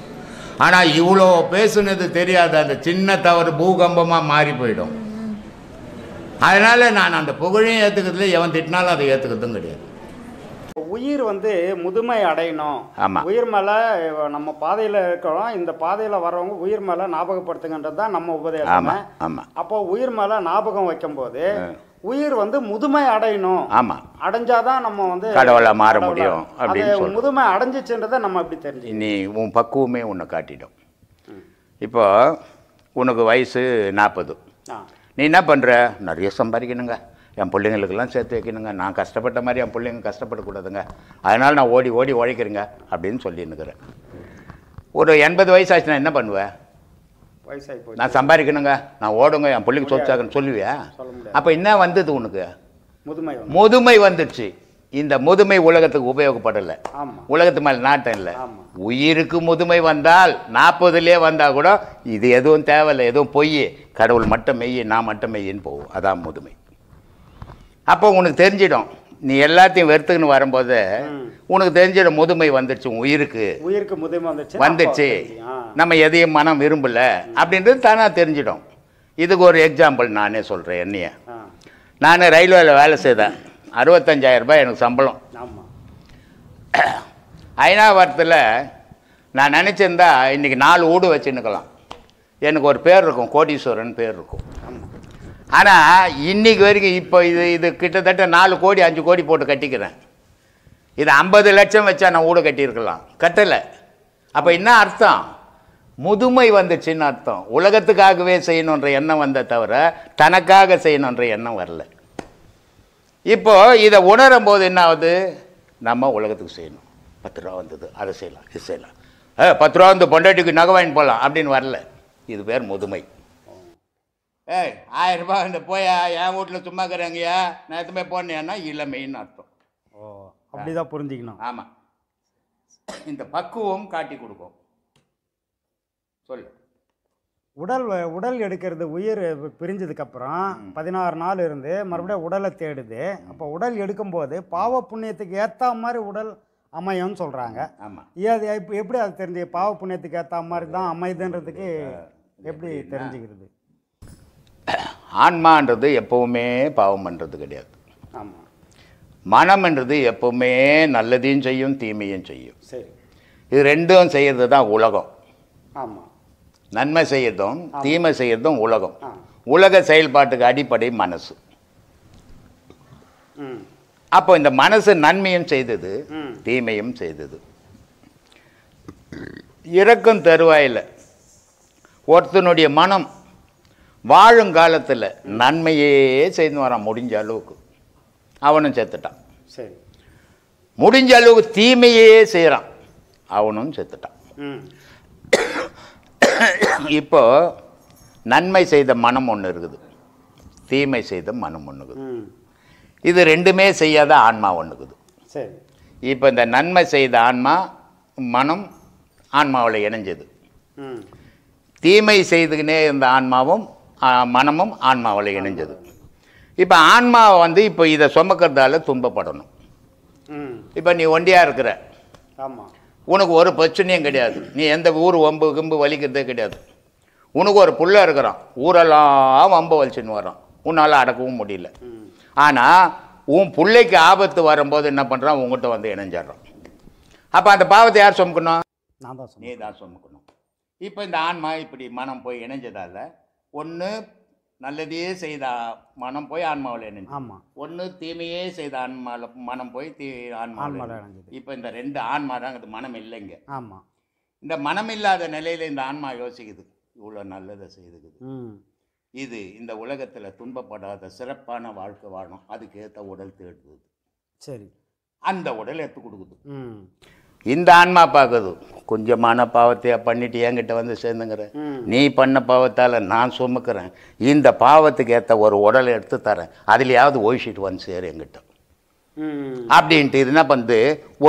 ஆனால் இவ்வளோ பேசுனது தெரியாத அந்த சின்ன தவறு பூகம்பமாக மாறி போயிடும். அதனால் நான் அந்த புகழையும் ஏற்றுக்கிறதுல எவன் திட்டினாலும் அதை ஏற்றுக்கிறதும் கிடையாது. உயிர் முதுமை அடையணும். ஆமாம். உயிர் மேலே நம்ம பாதையில் இருக்கிறோம். இந்த பாதையில் வர்றவங்க உயிர் மேலே ஞாபகப்படுத்துங்கன்றது தான் நம்ம உபதேசம். ஆமாம். அப்போ உயிர் மேலே ஞாபகம் வைக்கும்போது உயிர் முதுமை அடையணும். ஆமாம். அடைஞ்சாதான் நம்ம கடவுளை மாற முடியும். அப்படி முதுமை அடைஞ்சிச்சுன்றதை நம்ம எப்படி தெரிஞ்சு? நீ உன் பக்குவமே உன்னை காட்டிடும். இப்போ உனக்கு வயசு 40. நீ என்ன பண்ணுற? நிறைய சம்பாதிக்கணுங்க, என் பிள்ளைங்களுக்கெல்லாம் சேர்த்து வைக்கணுங்க, நான் கஷ்டப்பட்ட மாதிரி என் பிள்ளைங்க கஷ்டப்படக்கூடாதுங்க, அதனால் நான் ஓடி ஓடி உழைக்கிறேங்க அப்படின்னு சொல்லின்னுக்கிறேன். ஒரு 80 வயசு ஆச்சுன்னா என்ன பண்ணுவேன்? வயசாகி போய் நான் சம்பாதிக்கணுங்க, நான் ஓடுங்க, என் பிள்ளைக்கு சொச்சாகன்னு சொல்லுவியா? சொல்ல முடியாது. அப்போ என்ன வந்தது உனக்கு? முதுமை முதுமை வந்துடுச்சு. இந்த முதுமை உலகத்துக்கு உபயோகப்படலை. ஆமாம். உலகத்து மேலே நாட்டம் இல்லை. ஆமாம். உயிருக்கு முதுமை வந்தால் 40லே வந்தால் கூட இது எதுவும் தேவையில்லை, எதுவும் பொய், கடவுள் மட்டும் மெய்ய, நான் மட்டும் மெய்யின்னு போகும். அதான் முதுமை. அப்போ உனக்கு தெரிஞ்சிடும், நீ எல்லாத்தையும் வெறுத்துக்குன்னு வரும்போது உனக்கு தெரிஞ்சிடும் முதுமை வந்துடுச்சு, உயிருக்கு முதுமை வந்துடுச்சு, நம்ம எதையும் மனம் விரும்பல அப்படின்றது தானே தெரிஞ்சிடும். இதுக்கு ஒரு எக்ஸாம்பிள் நானே சொல்கிறேன். என்னைய நான் ரயில்வேயில் வேலை செய்தேன். 65,000 ரூபாய் எனக்கு சம்பளம். ஐநாவரத்தில் நான் நினச்சிருந்தா இன்றைக்கி 4 வீடு வச்சுன்னுக்கலாம். எனக்கு ஒரு பேர் இருக்கும், கோடீஸ்வரன் பேர் இருக்கும். ஆனால் இன்றைக்கி வரைக்கும் இப்போ இது கிட்டத்தட்ட 4 கோடி 5 கோடி போட்டு கட்டிக்கிறேன். இது 50 லட்சம் வச்சா நான் வீடு கட்டியிருக்கலாம், கட்டலை. அப்போ என்ன அர்த்தம்? முதுமை வந்துச்சுன்னு அர்த்தம். உலகத்துக்காகவே செய்யணுன்ற எண்ணம் வந்த தவிர தனக்காக செய்யணுன்ற எண்ணம் வரல. இப்போ இதை உணரும் போது என்ன ஆகுது? நம்ம உலகத்துக்கு செய்யணும். 10 ரூபா வந்தது, அதை செய்யலாம், இது செய்யலாம். 10 ரூபா வந்து பொண்டாட்டிக்கு நகை வாங்கி போகலாம் அப்படின்னு வரல. இது பேர் முதுமை. 1000 ரூபாய் இந்த போயா என் வீட்டில் சும்மா இருக்கிறாங்கய்யா, நான் எதுவுமே போனேன்னா இளமைன்னு அர்த்தம். அப்படிதான் புரிஞ்சுக்கணும். ஆமாம். இந்த பக்குவம் காட்டி கொடுக்கும். சொல்லு. உடல் எடுக்கிறது உயிர் பிரிஞ்சதுக்கப்புறம் 16 நாள் இருந்து மறுபடியும் உடலை தேடுது. அப்போ உடல் எடுக்கும்போது பாவ புண்ணியத்துக்கு ஏற்ற மாதிரி உடல் அமையும்னு சொல்கிறாங்க. ஆமாம். இப்போ எப்படி அது தெரிஞ்சு பாவ புண்ணியத்துக்கு ஏற்ற மாதிரி தான் அமைதுன்றதுக்கு எப்படி தெரிஞ்சுக்கிறது? ஆன்மான்றது எப்பவுமே பாவம் பண்ணுறது கிடையாது. ஆமாம். மனம்ன்றது எப்பவுமே நல்லதையும் செய்யும், தீமையும் செய்யும். சரி. இது ரெண்டும் செய்கிறது தான் உலகம். ஆமாம். நன்மை செய்யறதும் தீமை செய்யறதும் உலகம். உலக செயல்பாட்டுக்கு அடிப்படை மனசு. அப்போ இந்த மனசு நன்மையும் செய்தது, தீமையும் செய்தது. இறக்கும் தருவாயில் ஒருத்தனுடைய மனம் வாழுங்காலத்தில் நன்மையே செய்து வரான். முடிஞ்ச அளவுக்கு அவனும் செத்துட்டான். சரி. முடிஞ்ச அளவுக்கு தீமையே செய்கிறான், அவனும் செத்துட்டான். இப்போ நன்மை செய்த மனம் ஒன்று இருக்குது, தீமை செய்த மனம் ஒன்று இருக்குது. இது ரெண்டுமே செய்யாத ஆன்மா ஒன்று இருக்குது. சரி. இப்போ இந்த நன்மை செய்த ஆன்மா மனம் ஆன்மாவில் இணைஞ்சது. தீமை செய்துக்கினே இருந்த ஆன்மாவும் மனமும் ஆன்மாவில் இணைஞ்சது. இப்போ ஆன்மாவை வந்து இப்போ இதை சுமக்கிறதால துன்பப்படணும். இப்போ நீ ஒண்டியாக இருக்கிற, ஆமாம், உனக்கு ஒரு பிரச்சனையும் கிடையாது. நீ எந்த ஊர் வம்பு கிம்பு வலிக்கிறதே கிடையாது. உனக்கு ஒரு புள்ள இருக்கிறான், ஊரெல்லாம் வம்பு வலிச்சுன்னு வரான், உன்னால் அடக்கவும் முடியல. ஆனால் உன் பிள்ளைக்கு ஆபத்து வரும்போது என்ன பண்ணுறான்? உங்கள்கிட்ட வந்து இணைஞ்சிட்றான். அப்போ அந்த பாவத்தை யார் சுமக்கணும்? நீ தான் சுமக்கணும். இப்போ இந்த ஆன்மா இப்படி மனம் போய் இணைஞ்சதால ஒன்று நல்லதையே செய்த மனம் போய் ஆன்மாவில் இணைஞ்சு, ஒன்று தீமையே செய்த ஆன்மாவில் மனம் போய் ஆன்மாவில் இணைஞ்சது. இப்போ இந்த ரெண்டு ஆன்மா தான், அது மனம் இல்லைங்க. ஆமாம். இந்த மனம் இல்லாத நிலையில் இந்த ஆன்மா யோசிக்குது, இவ்வளோ நல்லதை செய்துக்குது, இது இந்த உலகத்தில் துன்பப்படாத சிறப்பான வாழ்க்கை வாழணும், அதுக்கு ஏற்ற உடல் தேடுது. சரி, அந்த உடல் எடுத்து கொடுக்குது. இந்த ஆன்மா பார்க்குது, கொஞ்சமான பாவத்தையா பண்ணிட்டு என்கிட்ட வந்து சேர்ந்துங்கிற, நீ பண்ண பாவத்தால் நான் சுமக்கிறேன், இந்த பாவத்துக்கு ஏற்ற ஒரு உடலை எடுத்து தரேன், அதுலையாவது ஒழிச்சிட்டு வந்து சேரு என்கிட்ட அப்படின்ட்டு. இது என்ன பண்ணுது?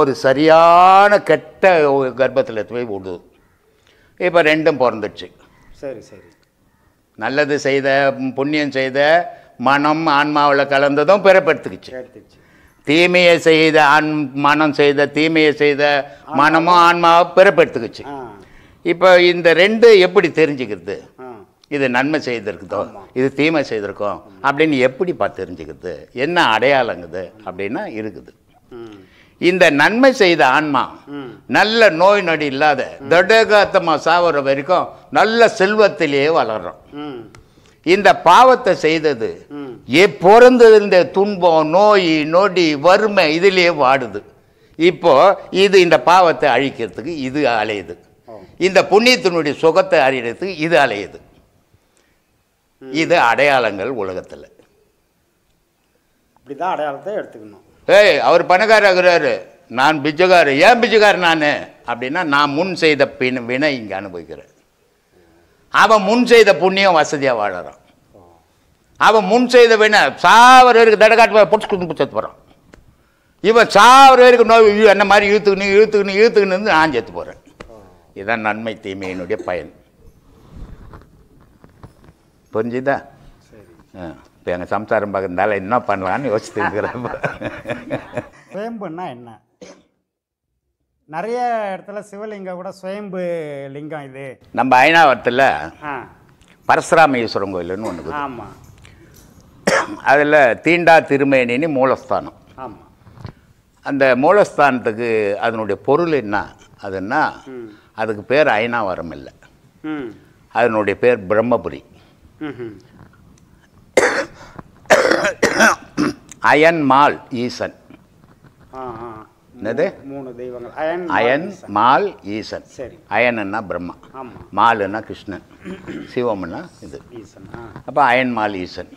ஒரு சரியான கெட்ட கர்ப்பத்தில் போய் விடுது. இப்போ ரெண்டும் பிறந்துடுச்சு. சரி சரி. நல்லது செய்த புண்ணியம் செய்த மனம் ஆன்மாவில் கலந்ததும் பிறப்பெடுத்துக்குச்சு. தீமையை செய்த மனம் செய்த தீமையை செய்த மனமும் ஆன்மாவை பிறப்பெடுத்துக்குச்சு. இப்போ இந்த ரெண்டு எப்படி தெரிஞ்சுக்கிறது? இது நன்மை செய்திருக்குதோ இது தீமை செய்திருக்கோம் அப்படின்னு எப்படிப்பா தெரிஞ்சுக்கிறது? என்ன அடையாளங்குது அப்படின்னா இருக்குது. இந்த நன்மை செய்த ஆன்மா நல்ல நோய் நொடி இல்லாத திடகாத்தமா சாவர வரைக்கும் நல்ல செல்வத்திலேயே வளர்றோம். இந்த பாவத்தை செய்தது பிறந்தது துன்பம் நோய் நொடி வறுமை இதிலேயே வாடுது. இப்போ இது இந்த பாவத்தை அழிக்கிறதுக்கு இது அலையுது, இந்த புண்ணியத்தினுடைய சுகத்தை அறியறதுக்கு இது அலையுது. இது அடையாளங்கள் உலகத்தில். இப்படிதான் அடையாளத்தை எடுத்துக்கணும். அவர் பணக்காரர் ஆகுறாரு, நான் பிச்சைக்காரர், ஏன் பிச்சைக்காரர் நான் அப்படின்னா நான் முன் செய்த வினை இங்கே அனுபவிக்கிறேன். அவன் முன் செய்த புண்ணியம் வசதியாக வாழறான். அவன் முன் செய்த வினை சாவர வரைக்கும் தடக்காட்டு பொட்டு செத்து போகிறான். இவன் சாவர வரைக்கும் நோய் என்ன மாதிரி இழுத்துக்கின்னு நான் செத்து போகிறேன். இதுதான் நன்மை தீமையினுடைய பயன். புரிஞ்சுதா? இப்போ எங்கள் சம்சாரம் பார்க்கறதால என்ன பண்ணலான்னு யோசிச்சுட்டு இருக்கிறேன். சுயம்புன்னா என்ன? நிறைய இடத்துல சிவலிங்கம் கூட சுயம்பு லிங்கம். இது நம்ம ஐநாவரத்தில் பரசுராம கோயில்னு ஒன்று. ஆமாம். அதில் தீண்டா திருமேனின்னு மூலஸ்தானம். ஆமாம். அந்த மூலஸ்தானத்துக்கு அதனுடைய பொருள் என்ன? அதுன்னா அதுக்கு பேர் ஐநாவரம் இல்லை, அதனுடைய பேர் பிரம்மபுரி. அயன் மால் ஈசன். என்னது? 3 தெய்வங்கள். அயன் மால் ஈசன். சரி. அயன்னா பிரம்மா, மாலுன்னா கிருஷ்ணன், சிவம்னா இது ஈசன். அப்போ அயன் மால் ஈசன்.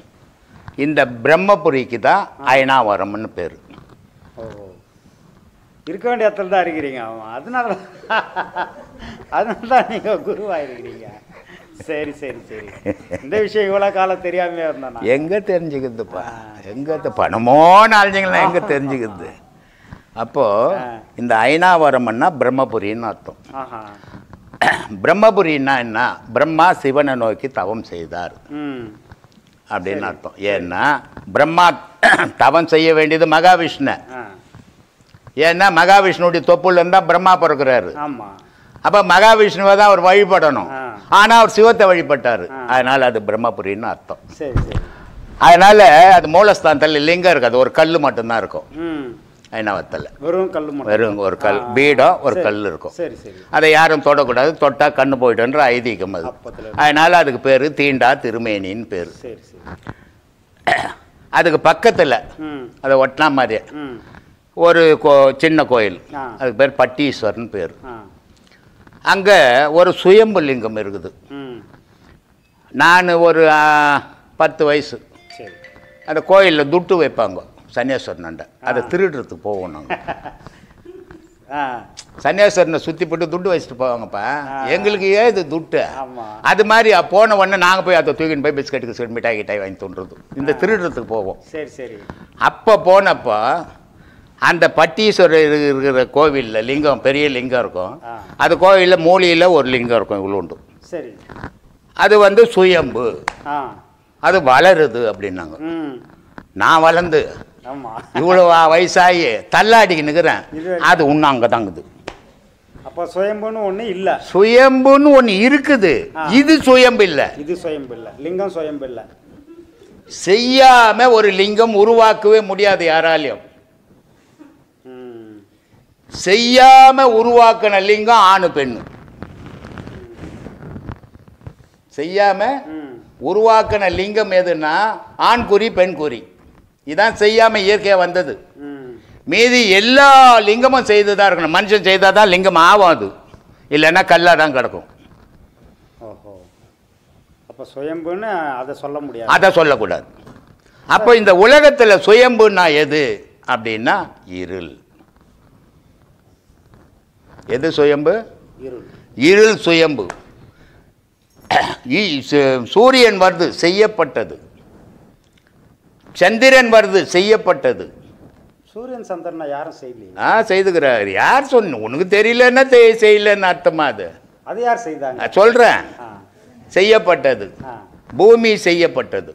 இந்த பிரம்மபுரிக்கு தான் அயனாவரம்னு பேர். ஓ, இருக்க வேண்டிய இடத்துல தான் இருக்கிறீங்க. அதனால தான் நீங்கள் குருவாயிருக்கிறீங்க. சரி சரி சரி. இந்த விஷயம் இவ்வளோ காலம் தெரியாமே இருந்தேன். எங்கே தெரிஞ்சுக்குதுப்பா? எங்கே பணமோ நாலஞ்சுங்களா எங்கே தெரிஞ்சுக்குது? அப்போது இந்த ஐநாவரம்னா பிரம்மபுரின்னு அர்த்தம். பிரம்மபுரின்னா என்ன? பிரம்மா சிவனை நோக்கி தவம் செய்தார் அப்படின்னு அர்த்தம். ஏன்னா பிரம்மா தவம் செய்ய வேண்டியது மகாவிஷ்ணு. ஏன்னா மகாவிஷ்ணுடைய தொப்புல இருந்தால் பிரம்மா பிறக்கிறாரு. அப்போ மகாவிஷ்ணுவை தான் அவர் வழிபடணும். ஆனால் அவர் சிவத்தை வழிபட்டார். அதனால் அது பிரம்மபுரின்னு அர்த்தம். அதனால் அது மூலஸ்தானத்தில் லிங்கம் இருக்காது, ஒரு கல் மட்டும்தான் இருக்கும். ஐநாவரத்தில் வெறும் ஒரு கல், பீடம் ஒரு கல் இருக்கும். அதை யாரும் தொடக்கூடாது, தொட்டால் கண்ணு போயிட்டுன்ற ஐதீகம் அது. அதனால் அதுக்கு பேர் தீண்டா திருமேனின்னு பேர். அதுக்கு பக்கத்தில் அதை ஒட்டினா மாதிரியே ஒரு சின்ன கோயில், அதுக்கு பேர் பட்டீஸ்வரன் பேர். அங்கே ஒரு சுயம்பு லிங்கம் இருக்குது. நான் ஒரு 10 வயசு அந்த கோயிலில் துட்டு வைப்பாங்க சன்னியாசரன்ட. அதை திருடுறதுக்கு போவோம் நாங்கள். சன்னியாசரனை சுற்றி போட்டு துட்டு வச்சுட்டு போவாங்கப்பா. எங்களுக்கு ஏது துட்டு? அது மாதிரி போன உடனே நாங்கள் போய் அதை தூக்கின்னு போய் பிஸ்கட்டுக்கு மிட்டாய் கிட்டாய் வாங்கி தோன்றது. இந்த திருடுறதுக்கு போவோம். அப்போ போனப்போ அந்த பட்டீஸ்வரர் இருக்கிற கோவிலில் லிங்கம், பெரிய லிங்கம் இருக்கும். அது கோவிலில் மூலையில் ஒரு லிங்கம் இருக்கும், இவ்வளோ உண்டு. அது சுயம்பு, அது வளருது அப்படின்னாங்க. நான் வளர்ந்து இவ்வளோ வயசாகி தள்ளாடிக்கு நிற்கிறேன். அது இன்னும் அங்கே தாங்குது. அப்போ சுயம்புன்னு ஒன்று இல்லை. சுயம்புன்னு ஒன்று இருக்குது. இது சுயம்பு இல்லை. இது சுயம்பு இல்லை. லிங்கம் சுயம்பு இல்லை. செய்யாம ஒரு லிங்கம் உருவாக்கவே முடியாது யாராலையும். செய்யாம உருவாக்கின லிங்கம் ஆணு பெண்ணு. செய்யாம உருவாக்கின லிங்கம் எதுன்னா ஆண் குறி பெண் குறி. இதான் செய்யாம இயற்கையா வந்தது. மீதி எல்லா லிங்கமும் செய்துதான் இருக்கணும். மனுஷன் செய்தாதான் லிங்கம் ஆகாது, இல்லைன்னா கல்லா தான் கிடக்கும். அப்போ சுயம்புன்னு அதை சொல்ல முடியாது, அதை சொல்லக்கூடாது. அப்போ இந்த உலகத்தில் சுயம்புன்னா எது அப்படின்னா இருள். எது சுயம்பு? இருள் சுயம்பு. சூரியன் வருது, செய்யப்பட்டது. சந்திரன் வருது, செய்யப்பட்டது. சூரியன் சந்திரனை யாரும் செய்யல. செய்துக்கிறார். யார் சொன்ன? உனக்கு தெரியலன்னா செய்யலன்னு அர்த்தமா? அது யார் செய்தாங்க சொல்றேன். செய்யப்பட்டது. பூமி செய்யப்பட்டது.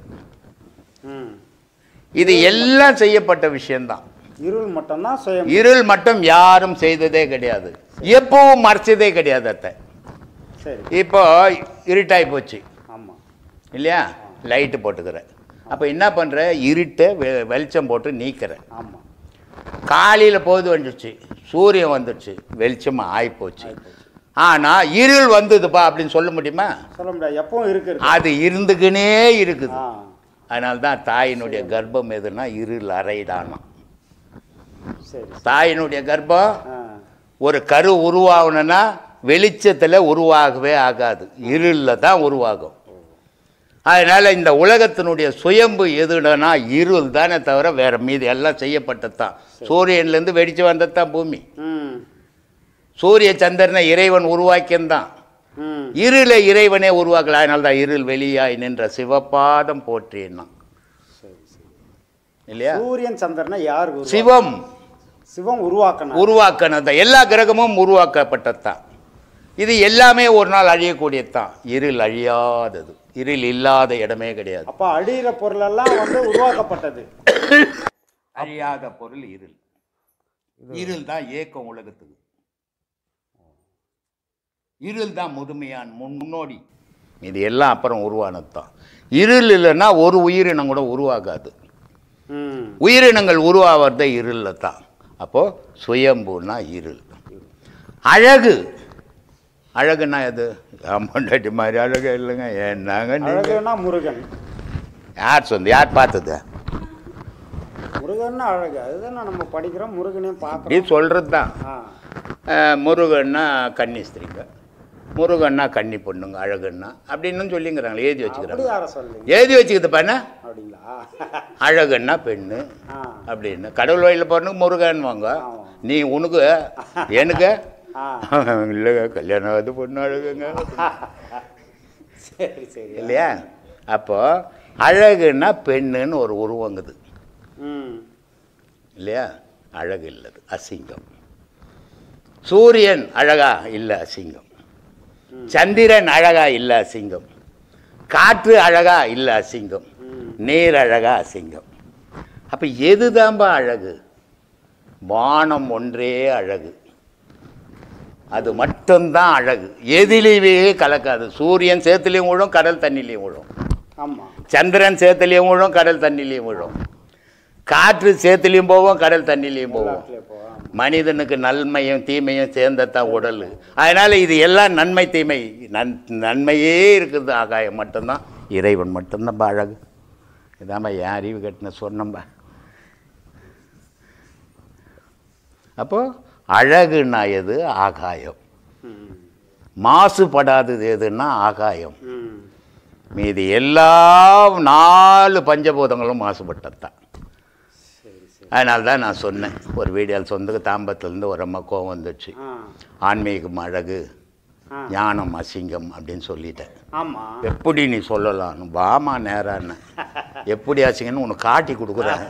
இது எல்லாம் செய்யப்பட்ட விஷயம்தான். இருள் மட்டும்தான் சுயம். இருள் மட்டும் யாரும் செய்ததே கிடையாது, எப்பவும் மறைச்சதே கிடையாது. அத்தை இப்போ இருட்டாகி போச்சு இல்லையா? லைட்டு போட்டுக்கிற. அப்போ என்ன பண்ணுற? இருட்டை வெளிச்சம் போட்டு நீக்கிற. காலையில் பொழுது வந்துடுச்சு, சூரியன் வந்துடுச்சு, வெளிச்சம் ஆகிப்போச்சு. ஆனால் இருள் வந்ததுப்பா அப்படின்னு சொல்ல முடியுமா? சொல்ல முடியாது. எப்பவும் இருக்குது, அது இருந்துக்குன்னே இருக்குது. அதனால்தான் தாயினுடைய கர்ப்பம் எதுனா இருள் அறைதானம். தாயினுடைய கர்ப்பம் ஒரு கரு உருவாகணும்னா வெளிச்சத்தில் உருவாகவே ஆகாது, இருளில் தான் உருவாகும். அதனால் இந்த உலகத்தினுடைய சுயம்பு எதுனா இருள் தானே தவிர வேறு மீது எல்லாம் செய்யப்பட்டது தான். சூரியன்லேருந்து வெடித்து வந்தது தான் பூமி. சூரிய சந்திரனை இறைவன் உருவாக்கியந்தான். இருளை இறைவனே உருவாக்கல. அதனால தான் இருள் வெளியாய் நின்ற சிவபாதம் போற்றினா இல்லையா? சூரியன் சந்திரனை யார் சிவம். சிவம் உருவாக்கினது. எல்லா கிரகமும் உருவாக்கப்பட்டதுதான். இது எல்லாமே ஒரு நாள் அழியக்கூடியதுதான். இருள் அழியாதது. இருள் இல்லாத இடமே கிடையாது. அப்ப அழியிற பொருள் எல்லாம் உருவாக்கப்பட்டது. அழியாத பொருள் இருள். இருள் தான் ஏக்கம் உலகத்துக்கு. இருள் தான் முதுமையான முன்னோடி. இது எல்லாம் அப்புறம் உருவானது தான். இருள் இல்லைன்னா ஒரு உயிரினம் கூட உருவாகாது. உயிரினங்கள் உருவாவது இருள்ல தான். அப்போ சுயம்புனா இருள். அழகு. அழகுன்னா எது? அம்மாண்டாட்டி மாதிரி அழகு இல்லைங்க. என்னங்க முருகன். யார் சொந்த? யார் பார்த்தது? முருகன்னா அழகு. அதுதான் நம்ம படிக்கிறோம். முருகனையும் பார்க்க நீ சொல்கிறது தான். முருகன்னா கன்னி ஸ்திரீங்க, முருகன்னா கன்னி பொண்ணுங்க, அழகுன்னா அப்படின்னு சொல்லிங்கிறாங்களே. எழுதி வச்சுக்கிறாங்க. எழுதி வச்சுக்கிதுப்பா என்ன அழகுன்னா பெண்ணு அப்படின்னு. கடவுள் வழியில் போறனுக்கு முருகன் வாங்க. நீ உனக்கு எனக்கு இல்லைங்க கல்யாணம் ஆகுது பொண்ணு அழகுங்க. சரி சரி இல்லையா? அப்போ அழகுன்னா பெண்ணுன்னு ஒரு உருவங்குது இல்லையா? அழகு இல்லது, அசிங்கம். சூரியன் அழகா இல்லை, அசிங்கம். சந்திரன் அழகா இல்லை, அசிங்கம். காற்று அழகா இல்லை, அசிங்கம். நீர் அழகா, அசிங்கம். அப்ப எதுதான்பா அழகு? வானம் ஒன்றே அழகு. அது மட்டும்தான் அழகு. எதிலேயே கலக்காது. சூரியன் சேத்துலையும் விழும், கடல் தண்ணிலையும் விழும். சந்திரன் சேத்துலையும் விழும், கடல் தண்ணிலையும் விழும். காற்று சேத்துலையும் போவோம், கடல் தண்ணிலையும் போவோம். மனிதனுக்கு நன்மையும் தீமையும் சேர்ந்ததான் உடல். அதனால இது எல்லாம் நன்மை தீமை. நன்மையே இருக்குது. ஆகாயம் மட்டும்தான், இறைவன் மட்டும்தான் அழகு. இதாம்பா என் அறிவு கட்டின சொன்னம்பா. அப்போ அழகுன்னா எது? ஆகாயம். மாசுபடாதது எதுன்னா ஆகாயம். மீதி எல்லா 4 பஞ்சபூதங்களும் மாசுபட்டதுதான். அதனால தான் நான் சொன்னேன் ஒரு வீடியோவில், சொந்த தாம்பத்திலேருந்து ஒரு அம்மா கோவம் வந்துடுச்சு. ஆன்மீகம் அழகு, ஞானம் அசிங்கம் அப்படின்னு சொல்லிட்டேன். எப்படி நீ சொல்லலாம்? வாமா நேரான்னு. எப்படி அசிங்கன்னு உனக்கு காட்டி கொடுக்குறேன்.